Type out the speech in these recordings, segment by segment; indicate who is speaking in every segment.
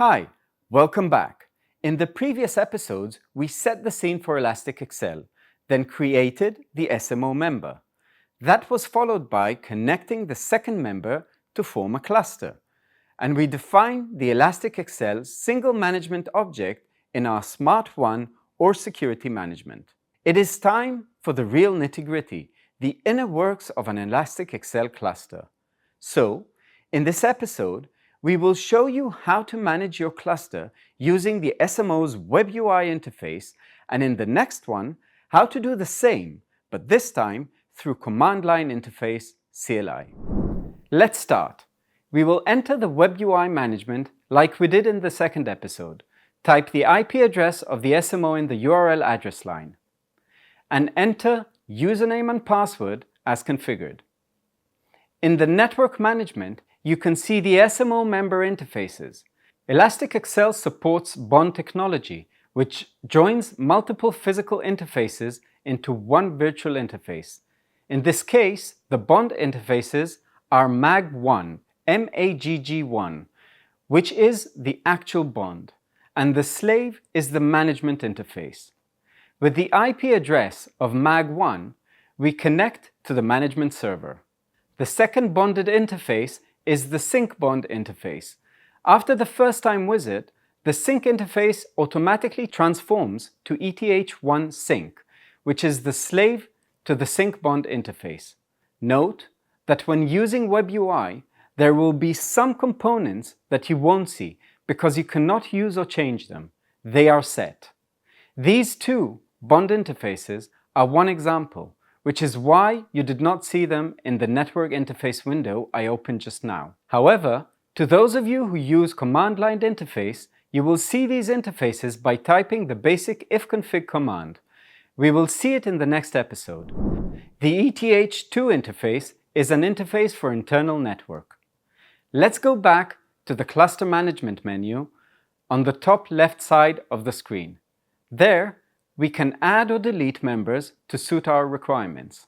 Speaker 1: Hi, welcome back. In the previous episodes, we set the scene for Elastic-XL, then created the SMO member. That was followed by connecting the second member to form a cluster. And we defined the Elastic-XL single management object in our Smart 1 or security management. It is time for the real nitty-gritty, the inner works of an Elastic-XL cluster. So, in this episode, we will show you how to manage your cluster using the SMO's Web UI interface, and in the next one, how to do the same, but this time through Command Line Interface CLI. Let's start. We will enter the Web UI management like we did in the second episode. Type the IP address of the SMO in the URL address line, and enter username and password as configured. In the network management, you can see the SMO member interfaces. Elastic-XL supports bond technology, which joins multiple physical interfaces into one virtual interface. In this case, the bond interfaces are MAG1, M-A-G-G-1, which is the actual bond, and the slave is the management interface. With the IP address of MAG1, we connect to the management server. The second bonded interface is the sync bond interface. After the first time visit, the sync interface automatically transforms to ETH1 sync, which is the slave to the sync bond interface. Note that when using Web UI, there will be some components that you won't see because you cannot use or change them. They are set. These two bond interfaces are one example, which is why you did not see them in the network interface window I opened just now. However, to those of you who use Command Line Interface, you will see these interfaces by typing the basic ifconfig command. We will see it in the next episode. The ETH2 interface is an interface for internal network. Let's go back to the cluster management menu on the top left side of the screen. There, we can add or delete members to suit our requirements.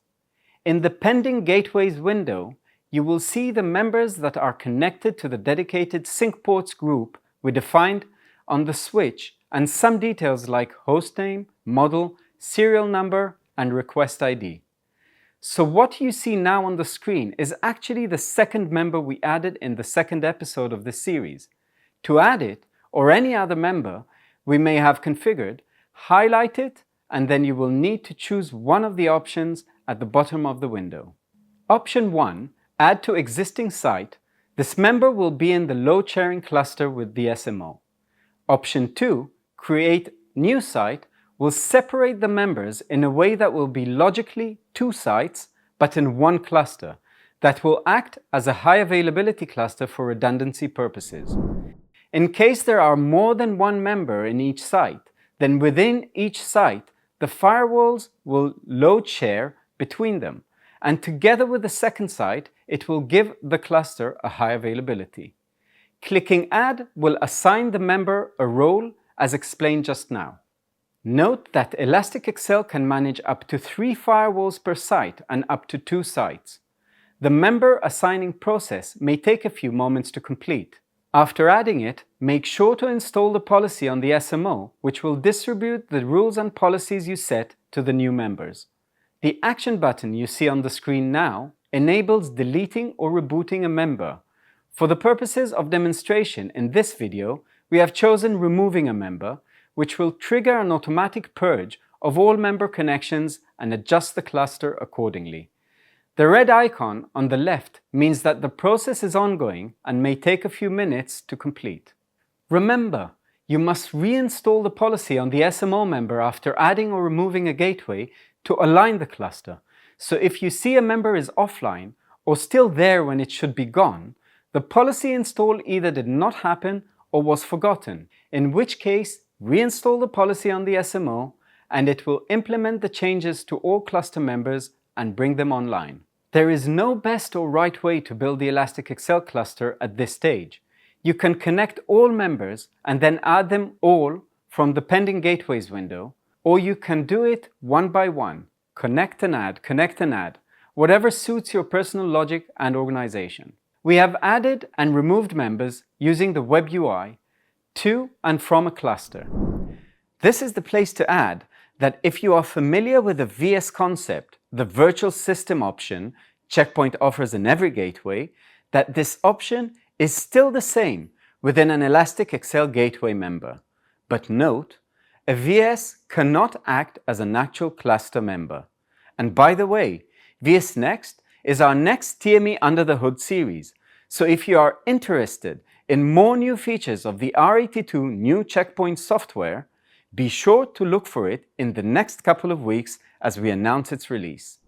Speaker 1: In the Pending Gateways window, you will see the members that are connected to the dedicated sync ports group we defined on the switch, and some details like hostname, model, serial number, and request ID. So what you see now on the screen is actually the second member we added in the second episode of this series. To add it, or any other member we may have configured, highlight it, and then you will need to choose one of the options at the bottom of the window. Option 1, Add to Existing Site. This member will be in the load sharing cluster with the SMO. Option 2, Create New Site, will separate the members in a way that will be logically two sites, but in one cluster, that will act as a high availability cluster for redundancy purposes. In case there are more than one member in each site, then within each site, the firewalls will load share between them, and together with the second site, it will give the cluster a high availability. Clicking Add will assign the member a role as explained just now. Note that Elastic-XL can manage up to 3 firewalls per site and up to 2 sites. The member assigning process may take a few moments to complete. After adding it, make sure to install the policy on the SMO, which will distribute the rules and policies you set to the new members. The action button you see on the screen now enables deleting or rebooting a member. For the purposes of demonstration in this video, we have chosen removing a member, which will trigger an automatic purge of all member connections and adjust the cluster accordingly. The red icon on the left means that the process is ongoing and may take a few minutes to complete. Remember, you must reinstall the policy on the SMO member after adding or removing a gateway to align the cluster. So if you see a member is offline or still there when it should be gone, the policy install either did not happen or was forgotten, in which case reinstall the policy on the SMO and it will implement the changes to all cluster members and bring them online. There is no best or right way to build the Elastic-XL cluster at this stage. You can connect all members and then add them all from the Pending Gateways window, or you can do it one by one. Connect and add, whatever suits your personal logic and organization. We have added and removed members using the Web UI. to and from a cluster. This is the place to add that if you are familiar with the VS concept, the virtual system option Checkpoint offers in every gateway, that this option is still the same within an Elastic-Excel Gateway member. But note, a VS cannot act as an actual cluster member. And by the way, VS Next is our next TME Under the Hood series. So if you are interested in more new features of the R82 new Checkpoint software, be sure to look for it in the next couple of weeks as we announce its release.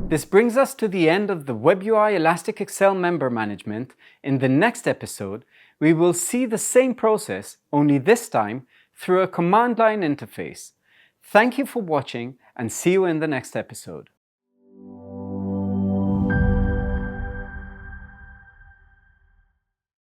Speaker 1: This brings us to the end of the WebUI Elastic-Excel member management. In the next episode, we will see the same process, only this time through a command line interface. Thank you for watching and see you in the next episode.